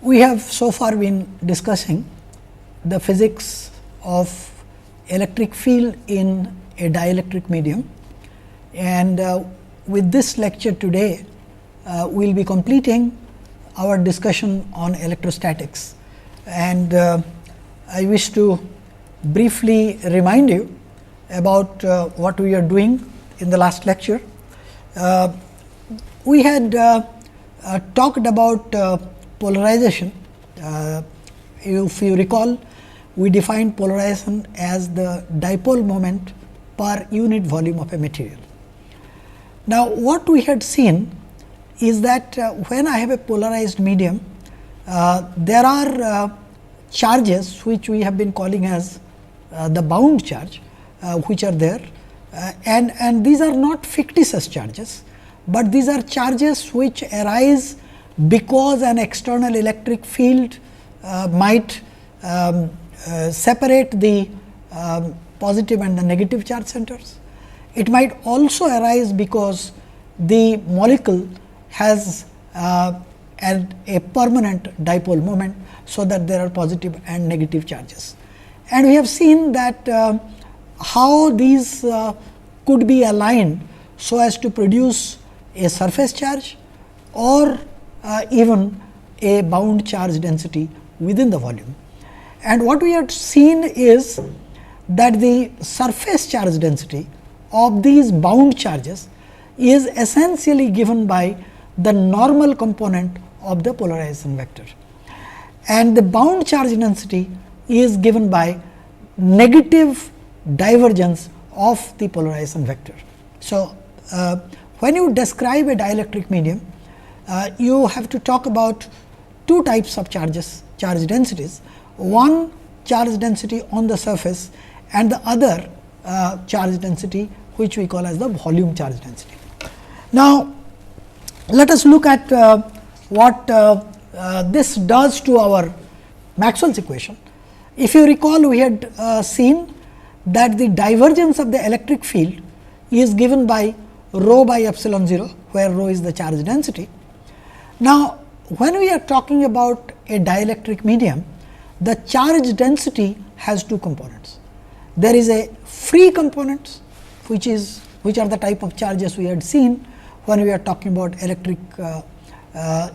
We have so far been discussing the physics of electric field in a dielectric medium, and with this lecture today we will be completing our discussion on electrostatics. And I wish to briefly remind you about what we are doing in the last lecture. We had talked about polarization. If you recall, we defined polarization as the dipole moment per unit volume of a material. Now, what we had seen is that when I have a polarized medium, there are charges which we have been calling as the bound charge, which are there, and these are not fictitious charges, but these are charges which arise because an external electric field might separate the positive and the negative charge centers. It might also arise because the molecule has a permanent dipole moment, so that there are positive and negative charges. And we have seen that how these could be aligned so as to produce a surface charge or even a bound charge density within the volume. And what we have seen is that the surface charge density of these bound charges is essentially given by the normal component of the polarization vector, and the bound charge density is given by negative divergence of the polarization vector. So, when you describe a dielectric medium, you have to talk about two types of charges, charge densities. One charge density on the surface and the other charge density, which we call as the volume charge density. Now, let us look at what this does to our Maxwell's equation. If you recall, we had seen that the divergence of the electric field is given by rho by epsilon 0, where rho is the charge density. Now, when we are talking about a dielectric medium, the charge density has two components. There is a free component, which are the type of charges we had seen when we are talking about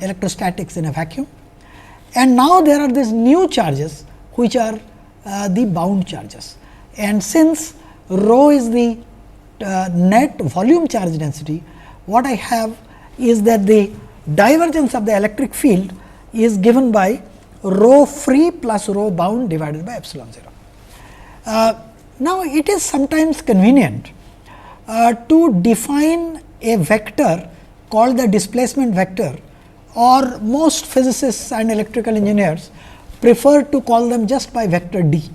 electrostatics in a vacuum. And now there are these new charges, which are the bound charges. And since rho is the net volume charge density, what I have is that the divergence of the electric field is given by rho free plus rho bound divided by epsilon 0. Now, it is sometimes convenient to define a vector called the displacement vector, or most physicists and electrical engineers prefer to call them just by vector d.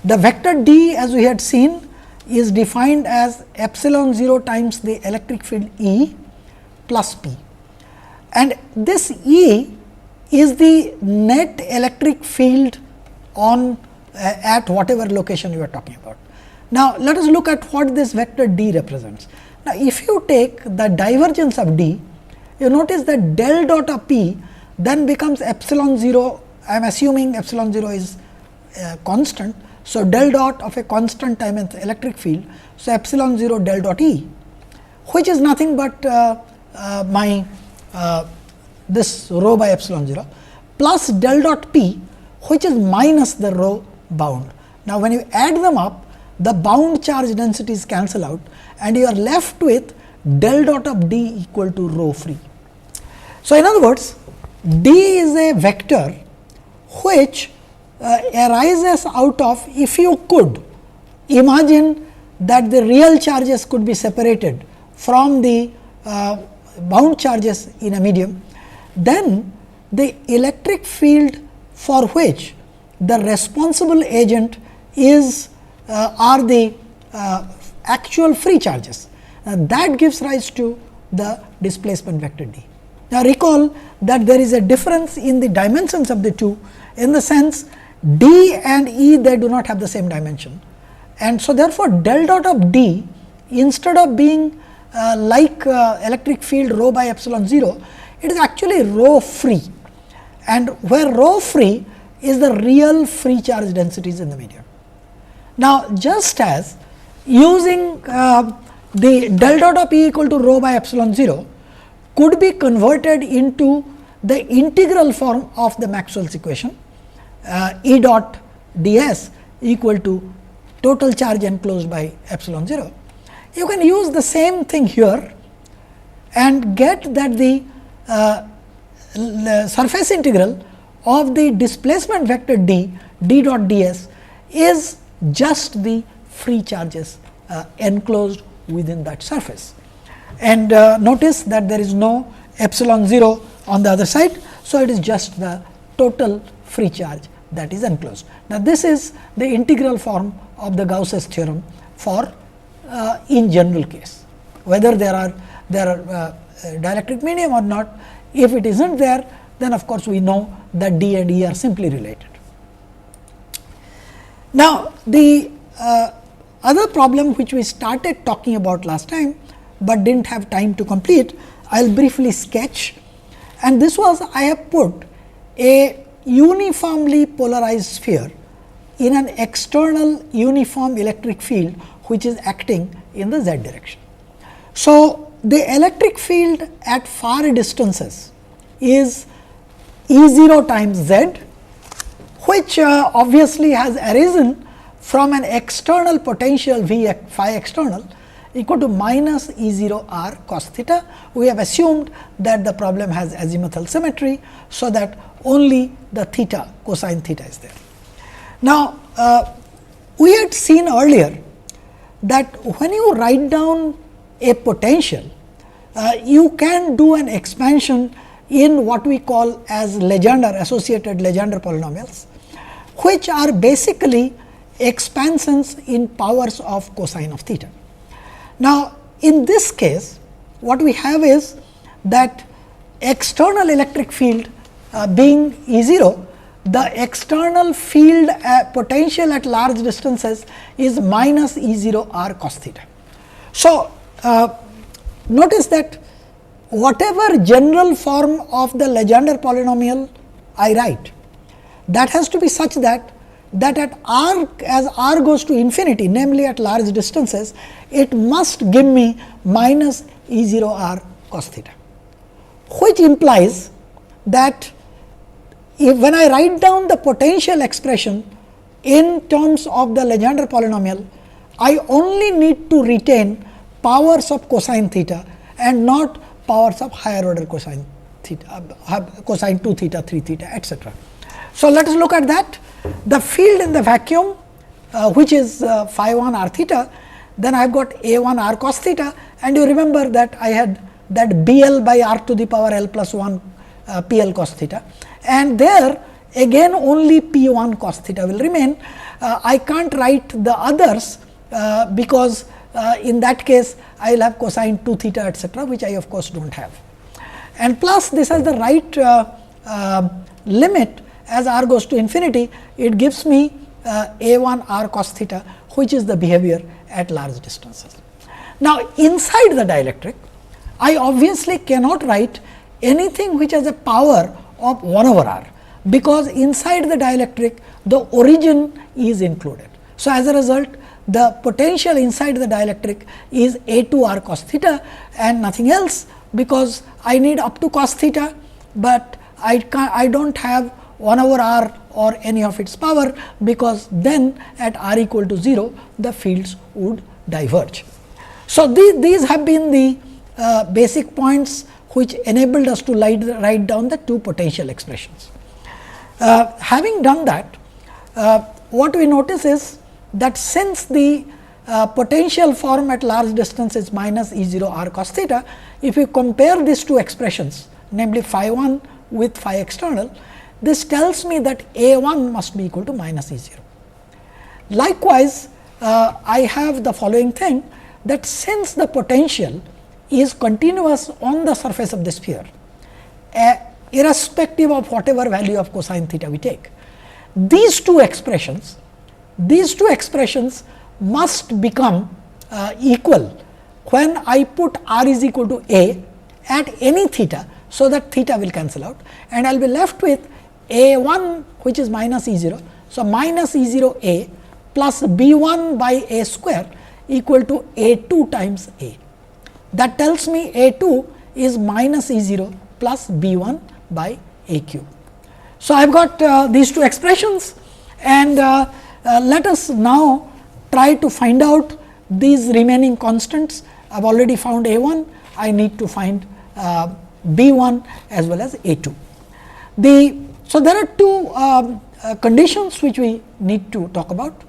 The vector d, as we had seen, is defined as epsilon 0 times the electric field E plus P, and this E is the net electric field on at whatever location you are talking about. Now, let us look at what this vector d represents. Now, if you take the divergence of d, you notice that del dot of P then becomes epsilon 0. I am assuming epsilon 0 is constant. So, del dot of a constant times electric field. So, epsilon 0 del dot E, which is nothing but this rho by epsilon 0 plus del dot P, which is minus the rho bound. Now, when you add them up, the bound charge densities cancel out, and you are left with del dot of D equal to rho free. So, in other words, D is a vector which arises out of, if you could imagine that the real charges could be separated from the bound charges in a medium, then the electric field for which the responsible agent is are the actual free charges. That gives rise to the displacement vector d. Now, recall that there is a difference in the dimensions of the two, in the sense d and E, they do not have the same dimension, and so therefore, del dot of d, instead of being like electric field rho by epsilon 0, it is actually rho free. and where rho free is the real free charge densities in the medium. Now, just as using the del dot of E equal to rho by epsilon 0 could be converted into the integral form of the Maxwell's equation, E dot ds equal to total charge enclosed by epsilon 0. You can use the same thing here and get that the surface integral of the displacement vector d dot ds is just the free charges enclosed within that surface. And notice that there is no epsilon 0 on the other side. So, it is just the total free charge that is enclosed. Now, this is the integral form of the Gauss's theorem for in general case, whether there are dielectric medium or not. If it is not there, then of course, we know that D and E are simply related. Now, the other problem which we started talking about last time, but did not have time to complete, I will briefly sketch, and this was I have put a uniformly polarized sphere in an external uniform electric field which is acting in the z direction. So, the electric field at far distances is E 0 times z, which obviously has arisen from an external potential V phi external equal to minus E 0 r cos theta. We have assumed that the problem has azimuthal symmetry, so that only the theta cosine theta is there. Now, we had seen earlier that when you write down a potential, you can do an expansion in what we call as Legendre, associated Legendre polynomials, which are basically expansions in powers of cosine of theta. Now, in this case, what we have is that external electric field being E 0, the external field potential at large distances is minus E 0 r cos theta. So, notice that whatever general form of the Legendre polynomial I write, that has to be such that at r, as r goes to infinity, namely at large distances, it must give me minus E 0 r cos theta, which implies that when I write down the potential expression in terms of the Legendre polynomial, I only need to retain powers of cosine theta and not powers of higher order cosine theta, cosine 2 theta, 3 theta, etc. So, let us look at that. The field in the vacuum, which is phi 1 r theta, then I have got a 1 r cos theta, and you remember that I had that B L by r to the power L plus 1 P L cos theta, and there again only P 1 cos theta will remain. I can't write the others because in that case I will have cosine 2 theta, etc., which I of course do not have. And plus this has the right limit as r goes to infinity, it gives me a 1 r cos theta, which is the behavior at large distances. Now, inside the dielectric, I obviously cannot write anything which has a power of 1 over r, because inside the dielectric the origin is included. So, as a result, the potential inside the dielectric is a 2 r cos theta and nothing else, because I need up to cos theta, but I do not have 1 over r or any of its power, because then at r equal to 0 the fields would diverge. So, these have been the basic points which enabled us to write down the two potential expressions. Having done that, what we notice is that since the potential form at large distance is minus E 0 r cos theta, if you compare these two expressions, namely phi 1 with phi external, this tells me that A 1 must be equal to minus E 0. Likewise, I have the following thing, that since the potential is continuous on the surface of the sphere, irrespective of whatever value of cosine theta we take, these two expressions must become equal when I put r is equal to a at any theta, so that theta will cancel out, and I will be left with A 1 which is minus E 0. So, minus E 0 A plus B 1 by A square equal to A 2 times A. That tells me A 2 is minus E 0 plus B 1 by A cube. So, I have got these two expressions, and let us now try to find out these remaining constants. I have already found A 1, I need to find B 1 as well as A 2. So, there are two conditions which we need to talk about.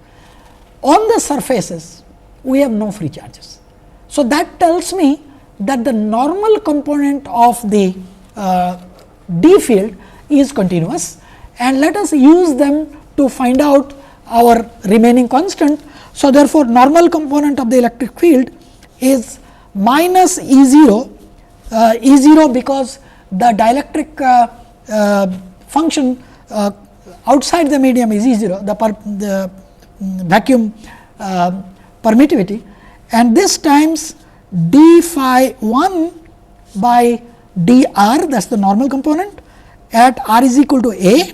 On the surfaces, we have no free charges. So, that tells me that the normal component of the D field is continuous, and let us use them to find out our remaining constant. So, therefore, normal component of the electric field is minus E 0 because the dielectric function outside the medium is E 0, the vacuum permittivity, and this times d phi 1 by d r, that is the normal component at r is equal to a,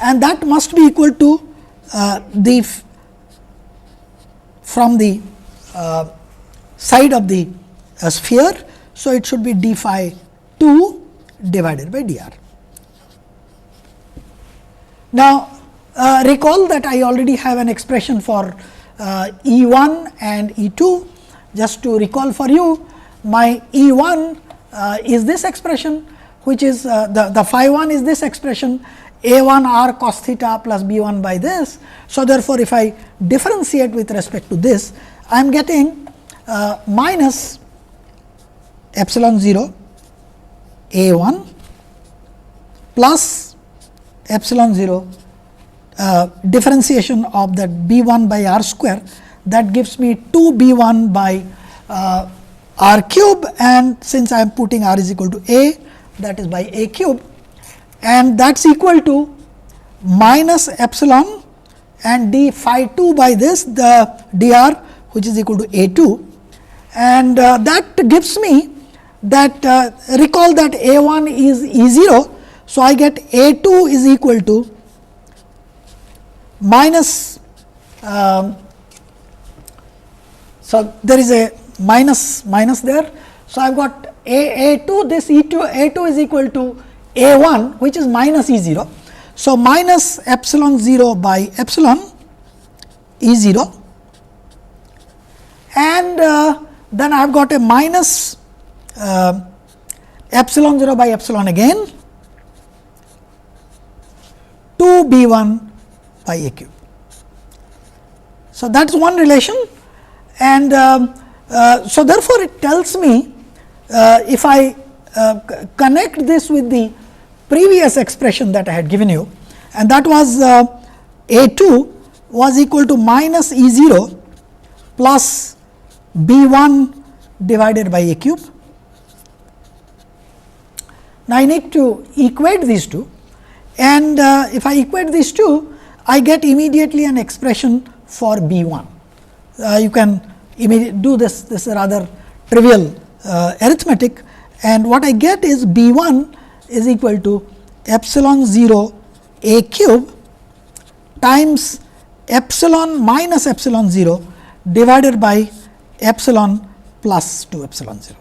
and that must be equal to from the side of the sphere. So, it should be d phi 2 divided by d r. Now, recall that I already have an expression for E 1 and E 2. Just to recall for you, my E 1 is this expression, which is the phi 1 is this expression A 1 r cos theta plus B 1 by this. So, therefore, if I differentiate with respect to this, I am getting minus epsilon 0 A 1 plus epsilon 0 differentiation of that B 1 by r square, that gives me 2 B 1 by r cube, and since I am putting r is equal to a, that is by a cube, and that is equal to minus epsilon and d phi 2 by this the dr, which is equal to a 2, and that gives me that recall that a 1 is E 0. So, I get a 2 is equal to minus, so there is a minus there. So, I have got a 2, this E 2 a 2 is equal to a 1, which is minus E 0. So, minus epsilon 0 by epsilon E 0, and then I have got a minus epsilon 0 by epsilon again 2 B 1 by a cube. So, that is one relation, and so therefore, it tells me if I connect this with the previous expression that I had given you, and that was a 2 was equal to minus E 0 plus B 1 divided by a cube. Now, I need to equate these two, and if I equate these two, I get immediately an expression for B 1. You can immediately do this is rather trivial arithmetic, and what I get is B 1 is equal to epsilon 0 a cube times epsilon minus epsilon 0 divided by epsilon plus 2 epsilon 0.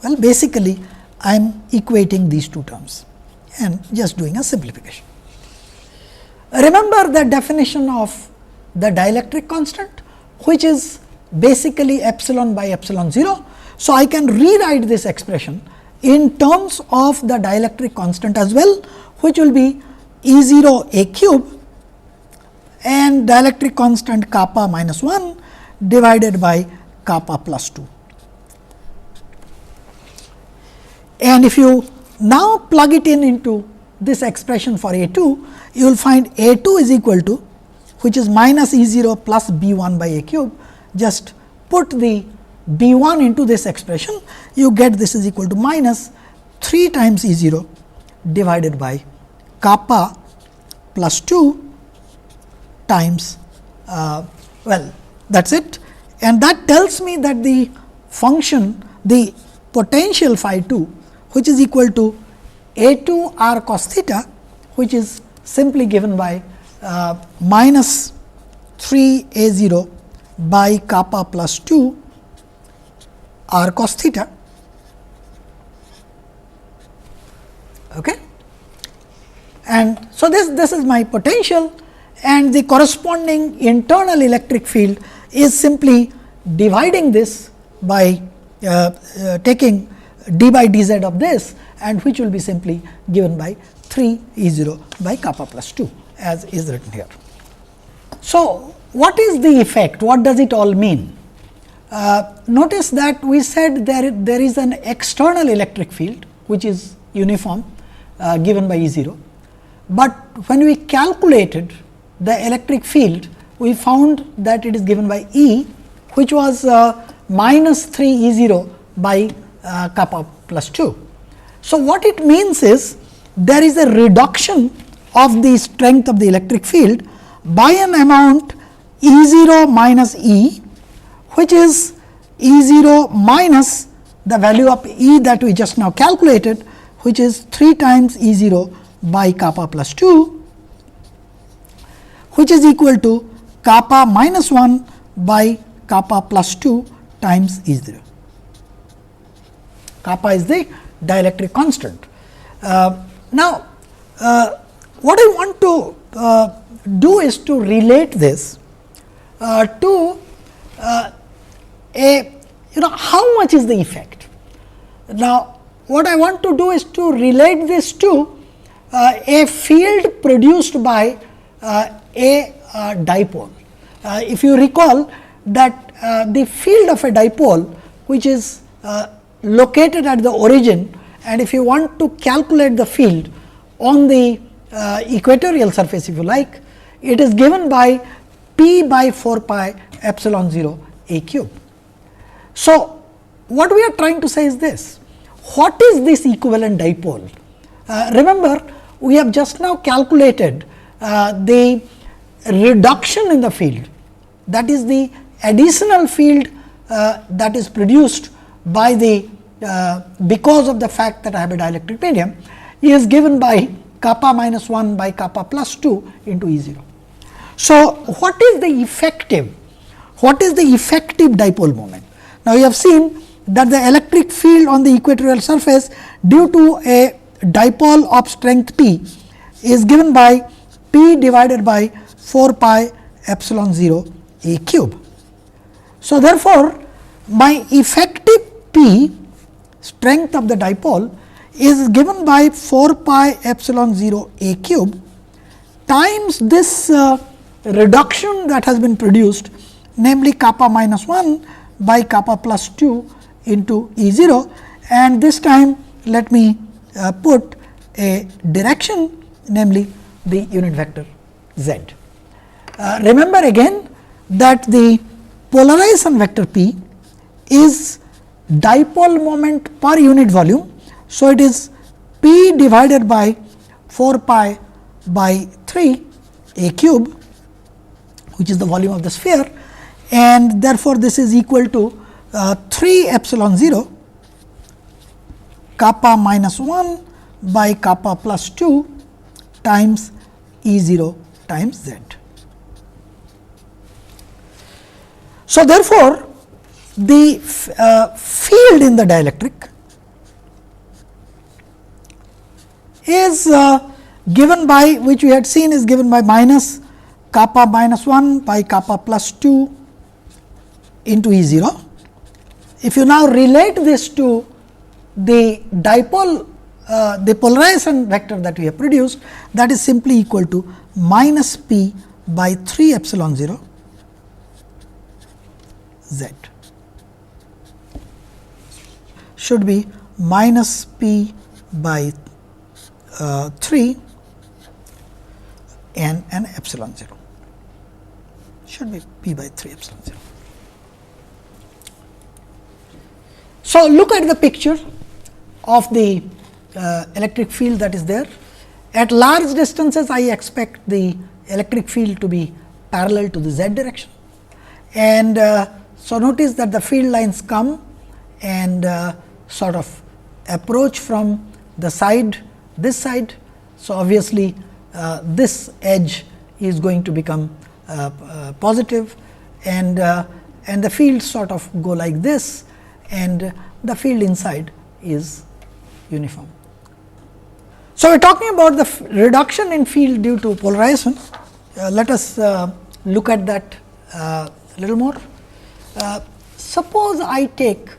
Well, basically I am equating these two terms and just doing a simplification. Remember the definition of the dielectric constant, which is basically epsilon by epsilon 0. So, I can rewrite this expression in terms of the dielectric constant as well, which will be E 0 a cube and dielectric constant kappa minus 1 divided by kappa plus 2. And if you now plug it into this expression for A 2, you will find A 2 is equal to, which is minus E 0 plus B 1 by A cube. Just put the B 1 into this expression, you get this is equal to minus 3 times E 0 divided by kappa plus 2 times, well, that is it, and that tells me that the function, the potential phi 2, which is equal to A2 r cos theta, which is simply given by minus 3 A0 by kappa plus 2 r cos theta. Okay. And so, this is my potential, and the corresponding internal electric field is simply dividing this by taking d by dz of this, and which will be simply given by 3 E 0 by kappa plus 2 as is written here. So, what is the effect? What does it all mean? Notice that we said there is an external electric field which is uniform given by E 0, but when we calculated the electric field, we found that it is given by E, which was minus 3 E 0 by kappa plus 2. So, what it means is there is a reduction of the strength of the electric field by an amount E 0 minus E, which is E 0 minus the value of E that we just now calculated, which is 3 times E 0 by kappa plus 2, which is equal to kappa minus 1 by kappa plus 2 times E 0. Kappa is the dielectric constant. Now, what I want to do is to relate this to how much is the effect. Now, what I want to do is to relate this to a field produced by a dipole. If you recall that the field of a dipole, which is located at the origin, and if you want to calculate the field on the equatorial surface, if you like, it is given by p by 4 pi epsilon 0 a cube. So, what we are trying to say is this: what is this equivalent dipole? Remember, we have just now calculated the reduction in the field, that is the additional field that is produced by the because of the fact that I have a dielectric medium, is given by kappa minus 1 by kappa plus 2 into E 0. So, what is the effective dipole moment? Now, you have seen that the electric field on the equatorial surface due to a dipole of strength P is given by P divided by 4 pi epsilon 0 a cube. So, therefore, my effective P, strength of the dipole, is given by 4 pi epsilon 0 a cube times this reduction that has been produced, namely kappa minus 1 by kappa plus 2 into E 0, and this time let me put a direction, namely the unit vector z. Remember again that the polarization vector P is dipole moment per unit volume. So, it is P divided by 4 pi by 3 a cube, which is the volume of the sphere, and therefore, this is equal to 3 epsilon 0 kappa minus 1 by kappa plus 2 times E 0 times z. So, therefore, the field in the dielectric is given by, which we had seen is given by minus kappa minus 1 by kappa plus 2 into E 0. If you now relate this to the dipole, the polarization vector that we have produced, that is simply equal to minus P by 3 epsilon 0 z, should be minus P by 3 and an epsilon 0, should be P by 3 epsilon 0. So, look at the picture of the electric field that is there. At large distances, I expect the electric field to be parallel to the z direction, and so notice that the field lines come and sort of approach from the side this side. So, obviously, this edge is going to become positive, and the fields sort of go like this, and the field inside is uniform. So, we are talking about the reduction in field due to polarization. Let us look at that a little more. Suppose I take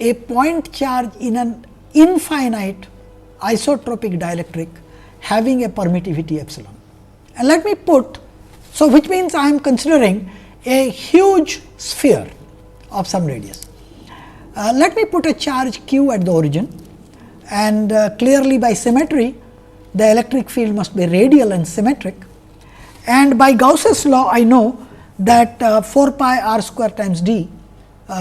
a point charge in an infinite isotropic dielectric having a permittivity epsilon, and let me put, so which means I am considering a huge sphere of some radius. Let me put a charge q at the origin, and clearly by symmetry the electric field must be radial and symmetric, and by Gauss's law I know that 4 pi r square times d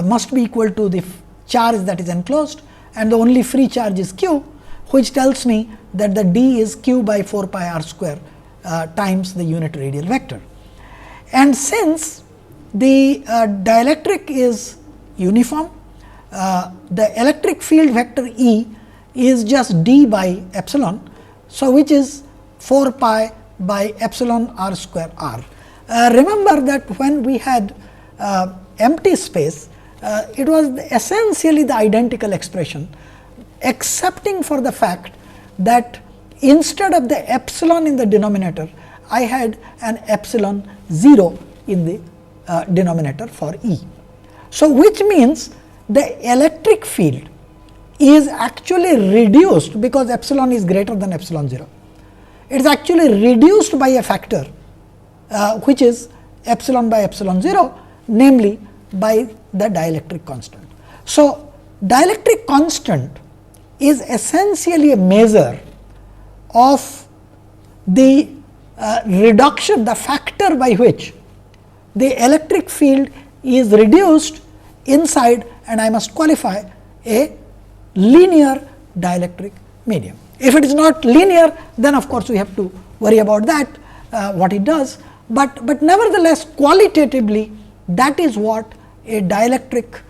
must be equal to the charge that is enclosed, and the only free charge is q, which tells me that the d is q by 4 pi r square times the unit radial vector. And since the dielectric is uniform, the electric field vector E is just d by epsilon. So, which is 4 pi by epsilon r square r. Remember that when we had empty space, it was essentially the identical expression, excepting for the fact that instead of the epsilon in the denominator, I had an epsilon 0 in the denominator for E. So, which means the electric field is actually reduced, because epsilon is greater than epsilon 0. It is actually reduced by a factor which is epsilon by epsilon 0, namely by the dielectric constant. So, dielectric constant is essentially a measure of the reduction, the factor by which the electric field is reduced inside, and I must qualify a linear dielectric medium. If it is not linear, then of course, we have to worry about that, what it does, but nevertheless qualitatively that is what a dielectric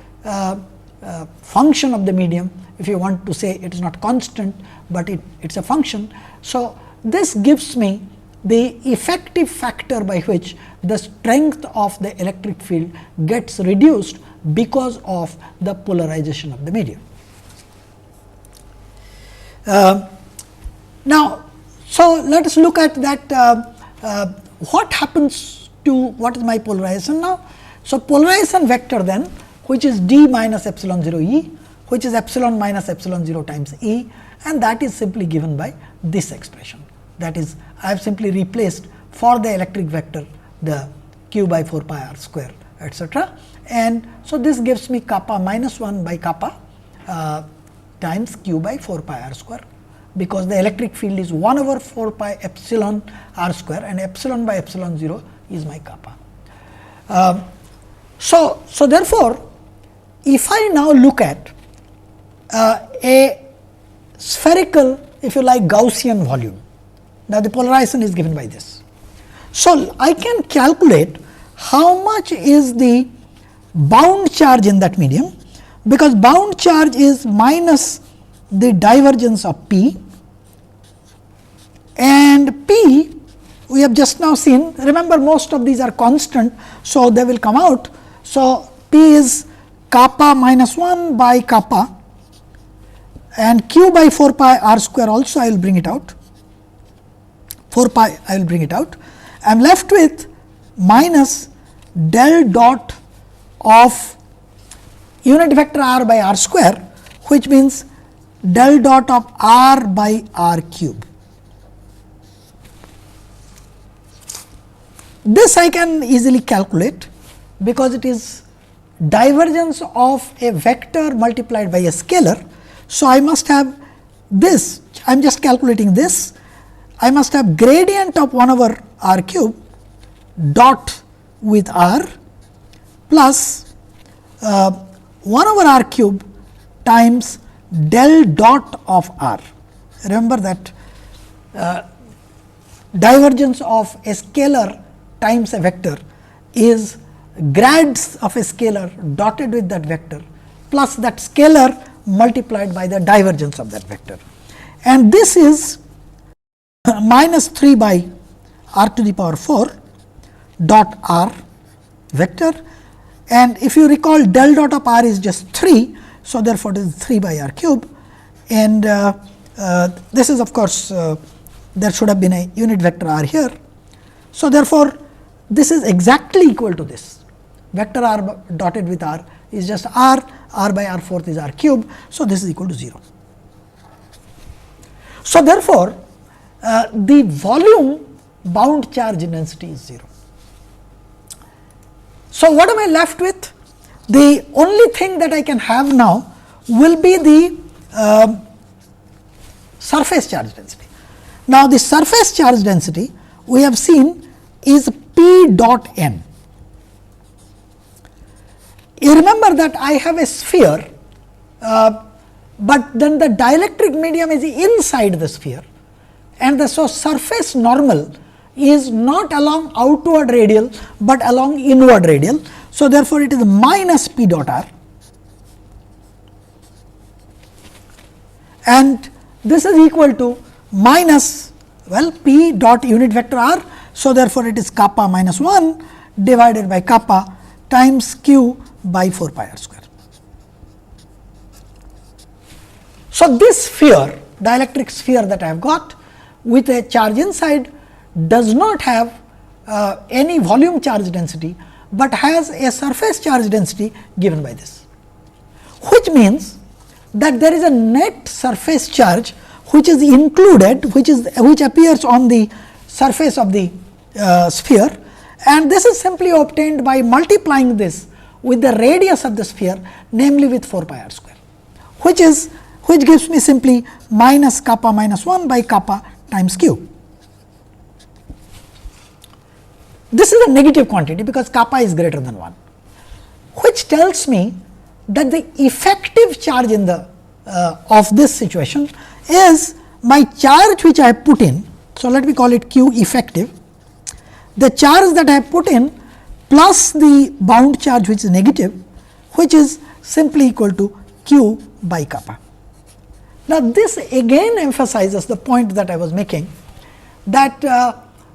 function of the medium, if you want to say it is not constant, but it is a function. So, this gives me the effective factor by which the strength of the electric field gets reduced because of the polarization of the medium. Now, so let us look at that what happens to what is my polarization now. So, polarization vector then, which is d minus epsilon 0 E, which is epsilon minus epsilon 0 times E, and that is simply given by this expression. That is, I have simply replaced for the electric vector the q by 4 pi r square, etc. And so, this gives me kappa minus 1 by kappa times q by 4 pi r square, because the electric field is 1 over 4 pi epsilon r square, and epsilon by epsilon 0 is my kappa. So, therefore, if I now look at a spherical, if you like, Gaussian volume, now the polarization is given by this. So, I can calculate how much is the bound charge in that medium, because bound charge is minus the divergence of P, and P we have just now seen. Remember, most of these are constant, so they will come out. So, P is kappa minus 1 by kappa, and q by 4 pi r square also I will bring it out, 4 pi I will bring it out. I am left with minus del dot of unit vector r by r square, which means del dot of r by r cube. This I can easily calculate, because it is divergence of a vector multiplied by a scalar. So, I must have this, I am just calculating this, I must have gradient of 1 over r cube dot with r plus 1 over r cube times del dot of r. Remember that divergence of a scalar times a vector is grads of a scalar dotted with that vector plus that scalar multiplied by the divergence of that vector. and this is minus 3 by r to the power 4 dot r vector, and if you recall del dot of r is just 3. So, therefore, it is 3 by r cube, and this is of course, there should have been a unit vector r here. So, therefore, this is exactly equal to this vector r dotted with r is just r by r fourth is r cube. So, this is equal to 0. So, therefore, the volume bound charge density is 0. So, what am I left with? The only thing that I can have now will be the surface charge density. Now, the surface charge density we have seen is P dot n. You remember that I have a sphere, but then the dielectric medium is inside the sphere, and so surface normal is not along outward radial, but along inward radial. So, therefore, it is minus P dot r, and this is equal to minus P dot unit vector r. So, therefore, it is kappa minus 1 divided by kappa times q by 4 pi r square. So, this sphere, dielectric sphere that I have got with a charge inside does not have any volume charge density, but has a surface charge density given by this, which means that there is a net surface charge which is included, which appears on the surface of the sphere, and this is simply obtained by multiplying this with the radius of the sphere, namely with 4 pi r square, which gives me simply minus kappa minus 1 by kappa times q. This is a negative quantity because kappa is greater than 1, which tells me that the effective charge in the of this situation is my charge which I have put in. So, let me call it q effective, the charge that I have put in plus the bound charge which is negative, which is simply equal to q by kappa. Now, this again emphasizes the point that I was making, that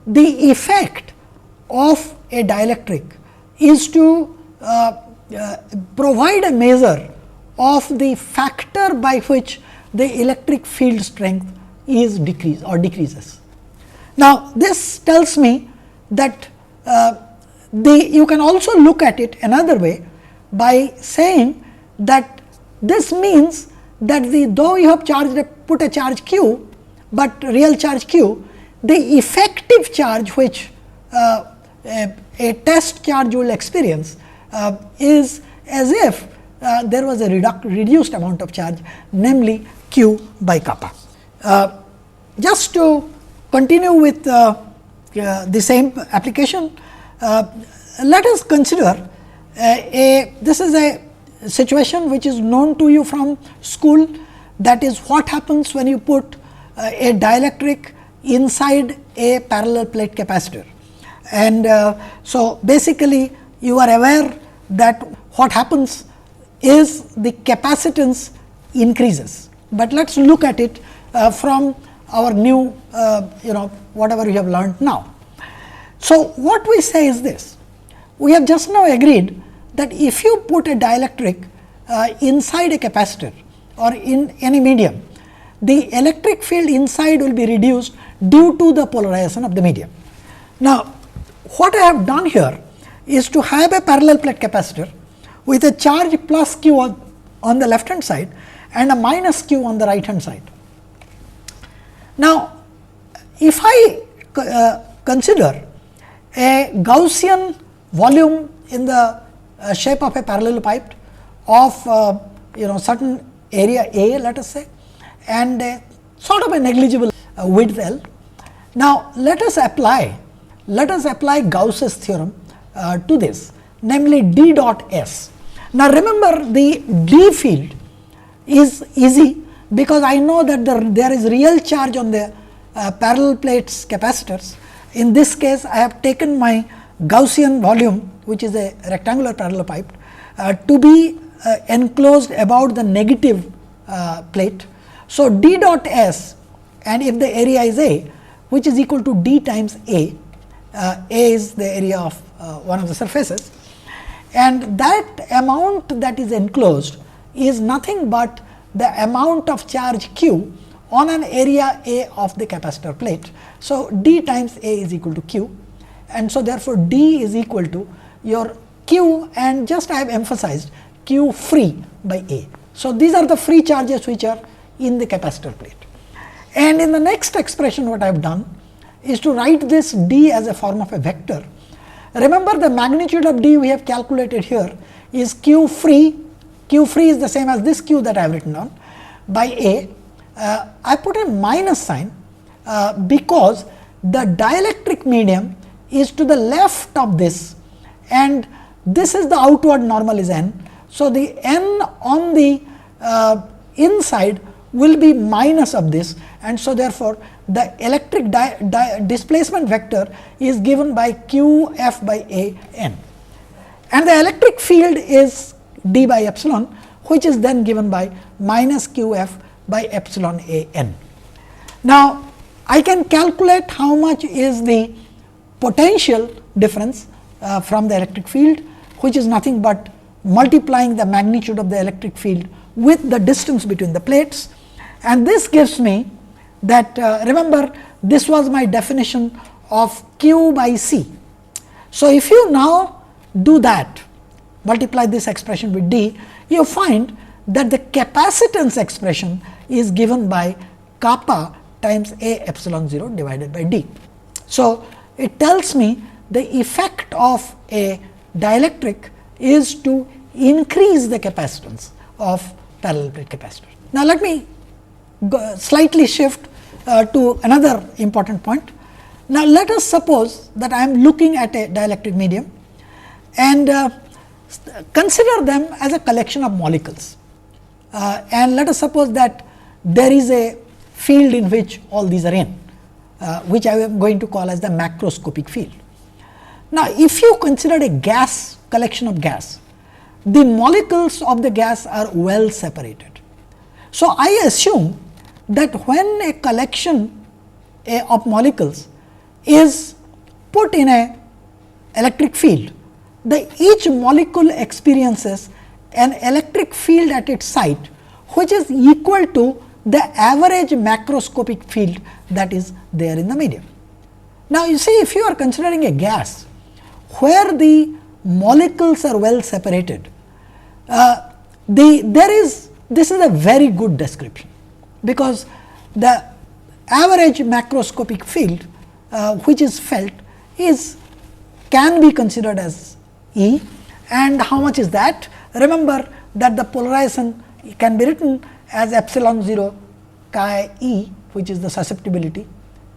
the effect of a dielectric is to provide a measure of the factor by which the electric field strength is decreased or decreases. Now, this tells me that you can also look at it another way by saying that this means that though you have put a charge q, but real charge q, the effective charge which a test charge will experience is as if there was a reduced amount of charge, namely q by kappa. Just to continue with the same application, let us consider this is a situation which is known to you from school, that is what happens when you put a dielectric inside a parallel plate capacitor. And so, basically you are aware that what happens is the capacitance increases, but let us look at it from our new whatever we have learned now. So, what we say is this: we have just now agreed that if you put a dielectric inside a capacitor or in any medium, the electric field inside will be reduced due to the polarization of the medium. Now, what I have done here is to have a parallel plate capacitor with a charge plus q on the left hand side and a minus q on the right hand side. Now, if I consider a Gaussian volume in the shape of a parallel pipe of certain area A, let us say, and a sort of a negligible width L. Now, let us apply Gauss's theorem to this, namely D dot S. Now, remember, the D field is easy because I know that there is real charge on the parallel plates capacitors. In this case, I have taken my Gaussian volume, which is a rectangular parallel pipe, to be enclosed about the negative plate, So, D dot S, and if the area is A, which is equal to D times A is the area of one of the surfaces, and that amount that is enclosed is nothing but the amount of charge Q on an area A of the capacitor plate. So, D times A is equal to Q, and so therefore, D is equal to your Q, and just I have emphasized Q free by A. So, these are the free charges which are in the capacitor plate. And in the next expression, what I have done is to write this D as a form of a vector. Remember, the magnitude of D we have calculated here is Q free. Q free is the same as this Q that I have written down by A. I put a minus sign because the dielectric medium is to the left of this, and this is the outward normal is N. So, the N on the inside will be minus of this, and so therefore, the electric displacement vector is given by Q f by A n, and the electric field is d by epsilon, which is then given by minus Q f by epsilon A n. Now, I can calculate how much is the potential difference from the electric field, which is nothing but multiplying the magnitude of the electric field with the distance between the plates, and this gives me that remember, this was my definition of Q by C. So, if you now do that, multiply this expression with D, you find that the capacitance expression is given by kappa times A epsilon 0 divided by D. So, it tells me the effect of a dielectric is to increase the capacitance of parallel plate capacitor. Now, let me slightly shift to another important point. Now, let us suppose that I am looking at a dielectric medium and consider them as a collection of molecules, and let us suppose that there is a field in which all these are in, which I am going to call as the macroscopic field. Now, if you consider a gas collection of gas, the molecules of the gas are well separated. So, I assume that when a collection of molecules is put in a electric field, each molecule experiences an electric field at its site, which is equal to the average macroscopic field that is there in the medium. Now, you see, if you are considering a gas where the molecules are well separated, this is a very good description, because the average macroscopic field which is felt can be considered as E, and how much is that? Remember that the polarization can be written as epsilon 0 chi E, which is the susceptibility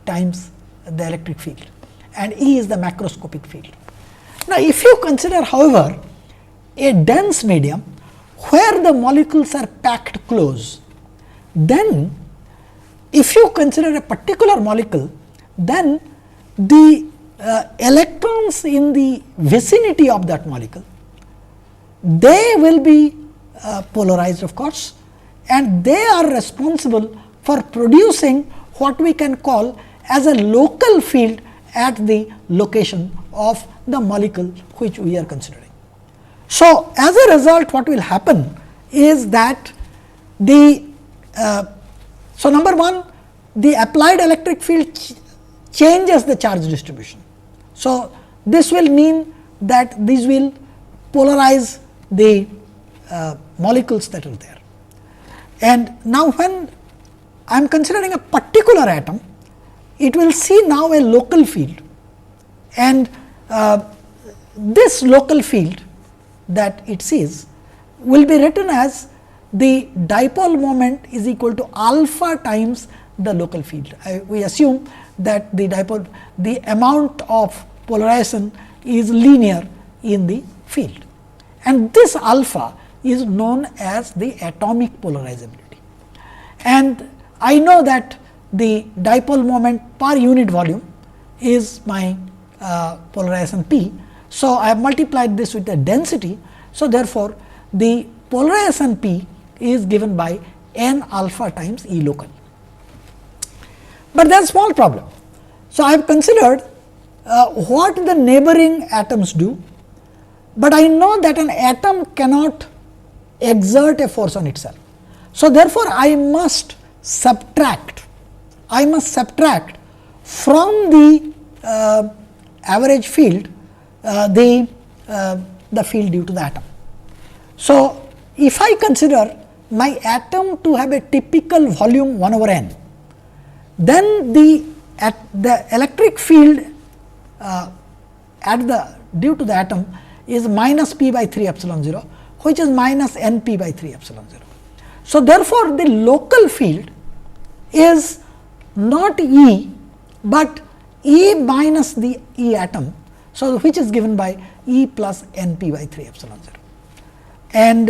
times the electric field, and E is the macroscopic field. Now, if you consider, however, a dense medium where the molecules are packed close, then if you consider a particular molecule, then the electrons in the vicinity of that molecule, they will be polarized, of course, and they are responsible for producing what we can call as a local field at the location of the molecule which we are considering. So, as a result, what will happen is that so number one, the applied electric field changes the charge distribution. So, this will mean that these will polarize the molecules that are there. And now, when I am considering a particular atom, it will see now a local field, and this local field that it sees will be written as the dipole moment is equal to alpha times the local field. We assume that the amount of polarization is linear in the field, and this alpha is known as the atomic polarizability. And I know that the dipole moment per unit volume is my polarization P. So, I have multiplied this with the density. So, therefore, the polarization P is given by n alpha times E local. But there is a small problem. So, I have considered what the neighboring atoms do, but I know that an atom cannot exert a force on itself. So, therefore, I must subtract from the average field the field due to the atom. So, if I consider my atom to have a typical volume 1 over n, then the electric field due to the atom is minus p by 3 epsilon 0, which is minus n p by 3 epsilon 0. So, therefore, the local field is not E, but E minus the E atom. So, which is given by E plus n p by 3 epsilon 0. And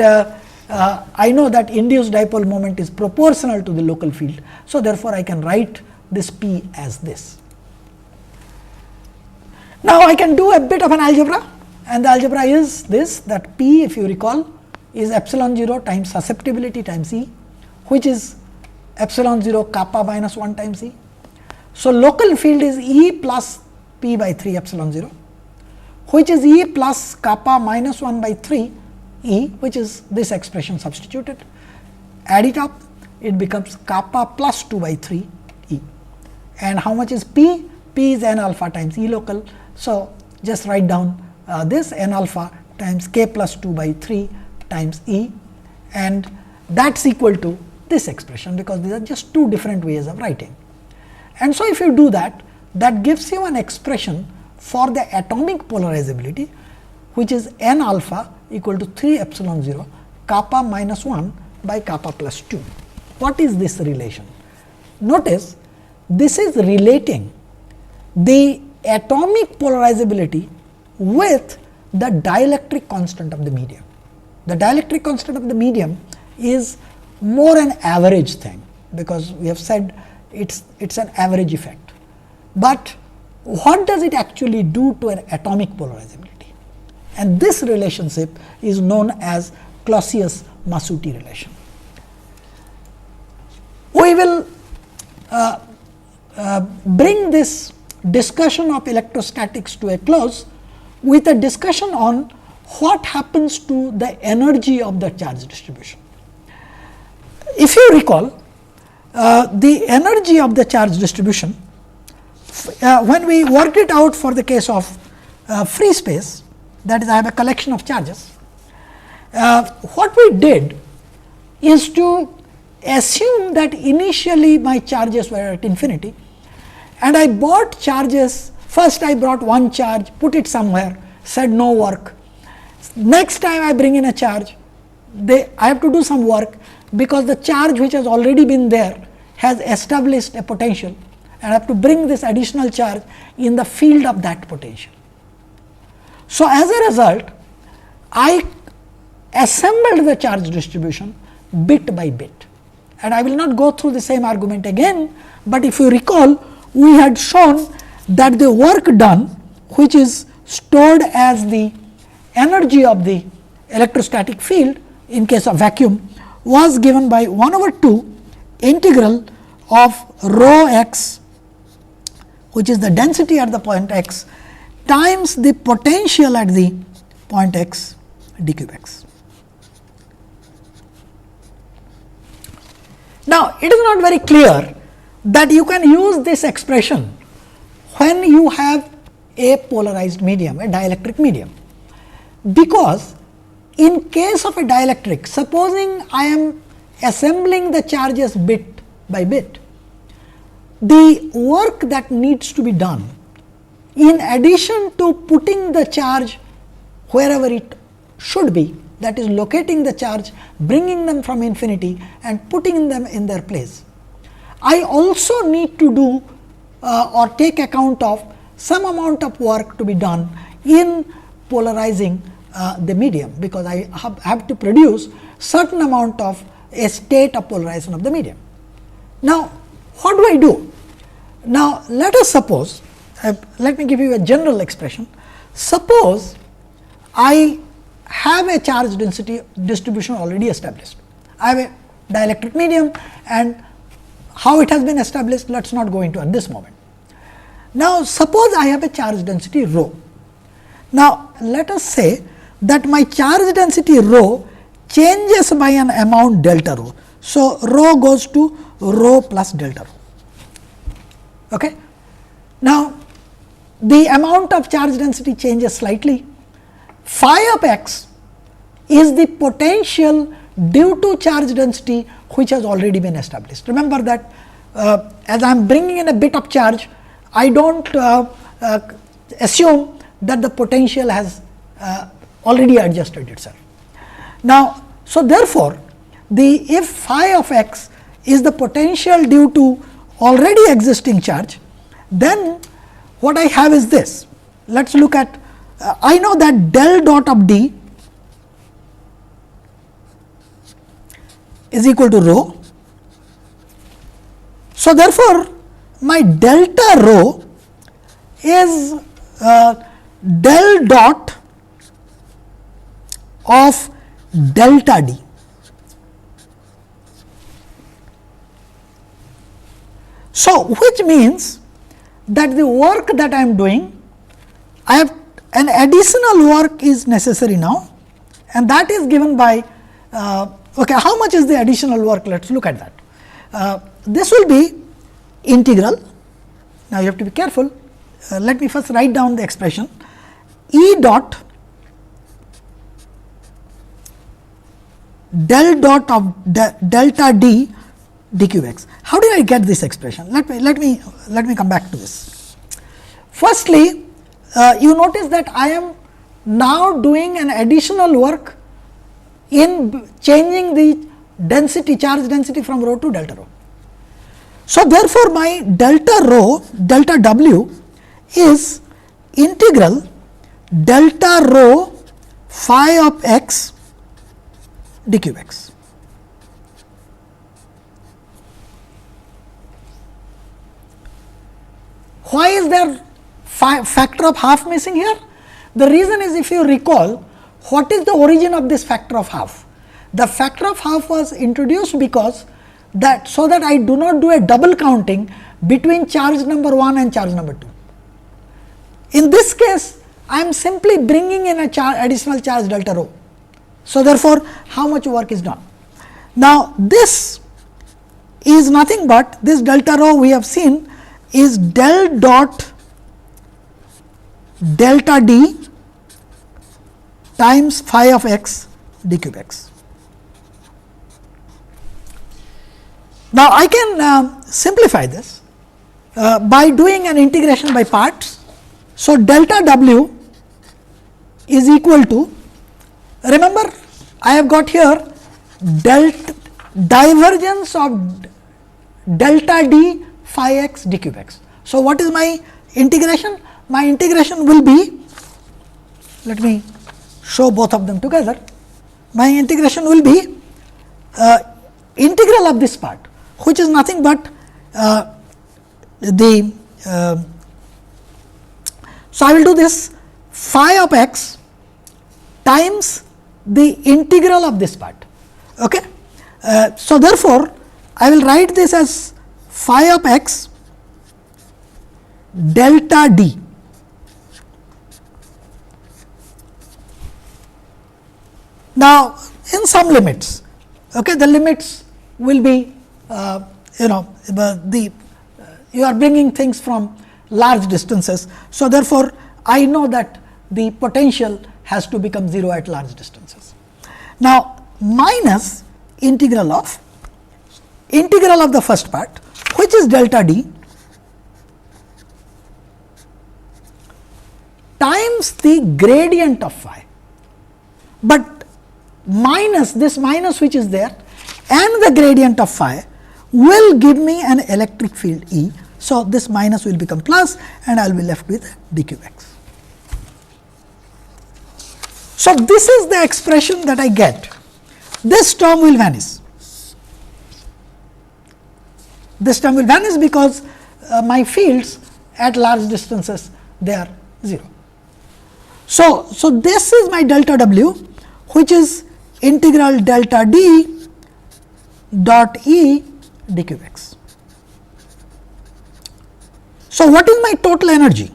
I know that induced dipole moment is proportional to the local field. So, therefore, I can write this P as this. Now, I can do a bit of an algebra, and the algebra is this, that P, if you recall, is epsilon 0 times susceptibility times E, which is epsilon 0 kappa minus 1 times E. So, local field is E plus P by 3 epsilon 0, which is E plus kappa minus 1 by 3 E, which is this expression substituted. Add it up, it becomes kappa plus 2 by 3 E. And how much is P? P is n alpha times E local. So, just write down this n alpha times k plus 2 by 3 times E, and that is equal to this expression, because these are just two different ways of writing. And so, if you do that, that gives you an expression for the atomic polarizability, which is n alpha equal to 3 epsilon 0 kappa minus 1 by kappa plus 2. What is this relation? Notice, this is relating the atomic polarizability with the dielectric constant of the medium. The dielectric constant of the medium is more an average thing, because we have said it's an average effect. But what does it actually do to an atomic polarizability? And this relationship is known as Clausius-Masuti relation. We will bring this discussion of electrostatics to a close with a discussion on what happens to the energy of the charge distribution. If you recall, the energy of the charge distribution, when we worked it out for the case of free space, that is, I have a collection of charges, what we did is to assume that initially my charges were at infinity, and I bought charges. First I brought one charge, put it somewhere, said no work. Next time I bring in a charge, I have to do some work, because the charge which has already been there has established a potential, and I have to bring this additional charge in the field of that potential. So, as a result, I assembled the charge distribution bit by bit, and I will not go through the same argument again, but if you recall, we had shown that the work done, which is stored as the energy of the electrostatic field in case of vacuum, was given by 1 over 2 integral of rho x, which is the density at the point x, times the potential at the point x d cube x. Now, it is not very clear that you can use this expression when you have a polarized medium, a dielectric medium, because in case of a dielectric, supposing I am assembling the charges bit by bit, the work that needs to be done, in addition to putting the charge wherever it should be, that is locating the charge, bringing them from infinity and putting them in their place, I also need to do or take account of some amount of work to be done in polarizing the medium, because I have to produce certain amount of a state of polarization of the medium. Now, what do I do? Now, let us suppose, let me give you a general expression. Suppose I have a charge density distribution already established. I have a dielectric medium, and how it has been established, let us not go into at this moment. Now, suppose I have a charge density rho. Now, let us say that my charge density rho changes by an amount delta rho. So, rho goes to rho plus delta rho. Okay. Now, the amount of charge density changes slightly. Phi of x is the potential due to charge density which has already been established. Remember that as I am bringing in a bit of charge, I do not assume that the potential has already adjusted itself. Now, so therefore, if phi of x is the potential due to already existing charge, then what I have is this. Let us look at, I know that del dot of d is equal to rho. So, therefore, my delta rho is del dot of delta d. So, which means that the work that I am doing, I have an additional work is necessary now, and that is given by okay, how much is the additional work? Let us look at that. This will be integral. Now, you have to be careful. Let me first write down the expression E dot del dot of delta d dqx. How did I get this expression? Let me come back to this. Firstly, you notice that I am now doing an additional work in changing the density, charge density from rho to delta rho. So, therefore, my delta rho, delta w is integral delta rho phi of x dqx. Why is there factor of half missing here? The reason is, if you recall, what is the origin of this factor of half? The factor of half was introduced because that so that I do not do a double counting between charge number 1 and charge number 2. In this case, I am simply bringing in a additional charge delta rho. So, therefore, how much work is done? Now, this is nothing but this delta rho we have seen is del dot delta d times phi of x d cube x. Now, I can simplify this by doing an integration by parts. So, delta w is equal to, remember I have got here divergence of delta d phi x d cube x. So, what is my integration? My integration will be, let me show both of them together. My integration will be integral of this part, which is nothing but so I will do this phi of x times the integral of this part. Okay. So, therefore, I will write this as phi of x delta d. Now, in some limits, okay, the limits will be you are bringing things from large distances. So, therefore, I know that the potential has to become 0 at large distances. Now, minus integral of the first part, which is delta d times the gradient of phi, but minus this minus which is there and the gradient of phi will give me an electric field E. So, this minus will become plus and I will be left with d cube x. So, this is the expression that I get. This term will vanish. This term will vanish because my fields at large distances, they are 0. So, this is my delta w, which is integral delta d dot E d cube x. So, what is my total energy?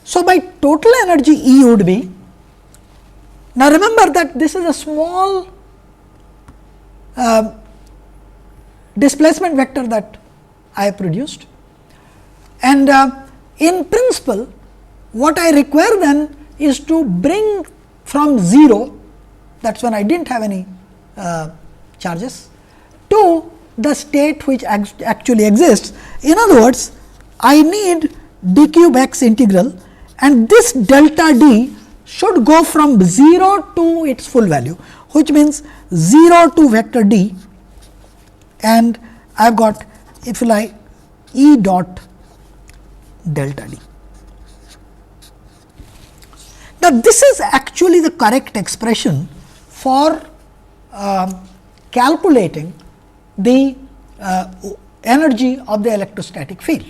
So, my total energy E would be, now remember that this is a small displacement vector that I have produced, and in principle what I require then is to bring from 0, that is when I did not have any charges, to the state which actually exists. In other words, I need d cube x integral, and this delta d should go from 0 to its full value, which means 0 to vector d, and I have got, if you like, E dot delta d. Now, this is actually the correct expression for calculating the energy of the electrostatic field.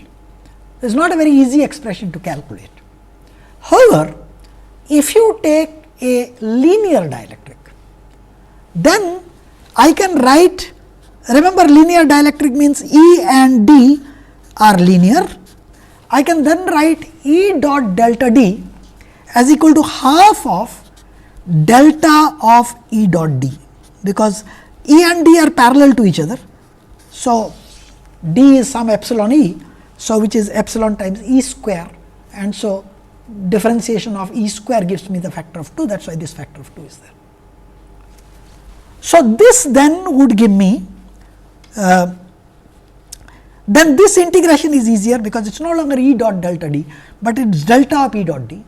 It is not a very easy expression to calculate. However, if you take a linear dielectric, then I can write, remember linear dielectric means E and D are linear. I can then write E dot delta D as equal to half of delta of E dot D, because E and D are parallel to each other. So, D is some epsilon E, so which is epsilon times E square, and so differentiation of E square gives me the factor of 2, that is why this factor of 2 is there. So, this then would give me, then this integration is easier because it is no longer E dot delta D, but it is delta of E dot D,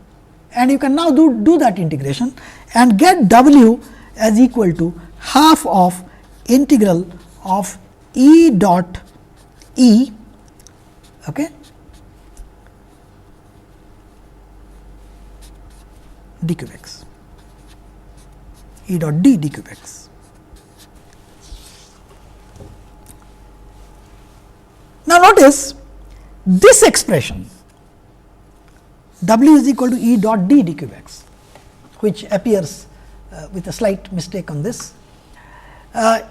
and you can now do that integration and get W as equal to half of integral of E dot E, okay, d cube x, E dot D d cube x. Now, notice this expression W is equal to E dot D d cube x, which appears with a slight mistake on this,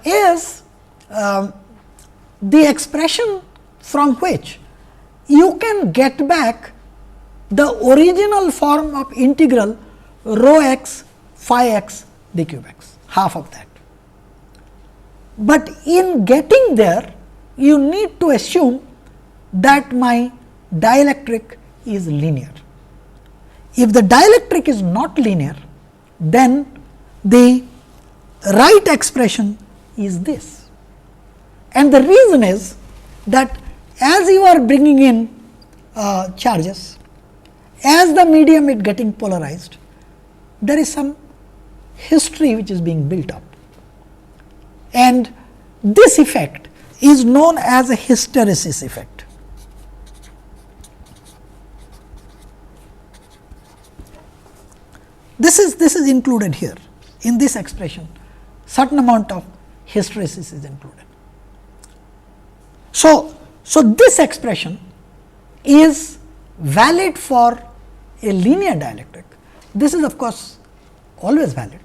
is the expression from which you can get back the original form of integral rho x phi x d cube x, half of that. But in getting there, you need to assume that my dielectric is linear. If the dielectric is not linear, then the right expression is this. And the reason is that as you are bringing in charges, as the medium is getting polarized, there is some history which is being built up, and this effect is known as a hysteresis effect. This is included here in this expression, certain amount of hysteresis is included. So, this expression is valid for a linear dielectric. This is of course always valid,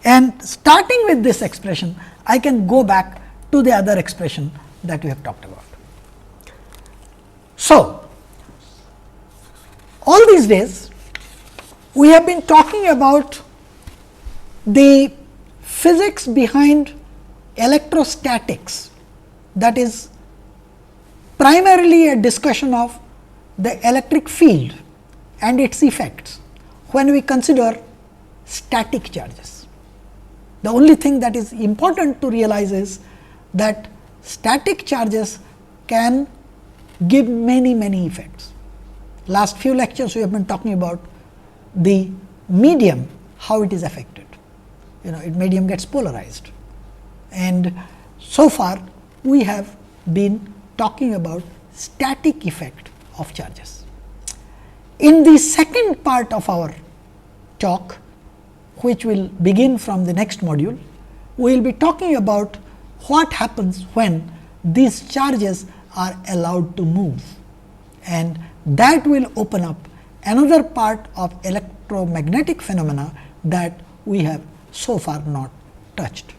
and starting with this expression, I can go back to the other expression that we have talked about. So, all these days we have been talking about the physics behind electrostatics, that is primarily a discussion of the electric field and its effects when we consider static charges. The only thing that is important to realize is that static charges can give many effects. Last few lectures we have been talking about the medium, how it is affected. Medium gets polarized, and so far we have been talking about static effect of charges. In the second part of our talk, which will begin from the next module, we will be talking about what happens when these charges are allowed to move, and that will open up another part of electromagnetic phenomena that we have so far not touched.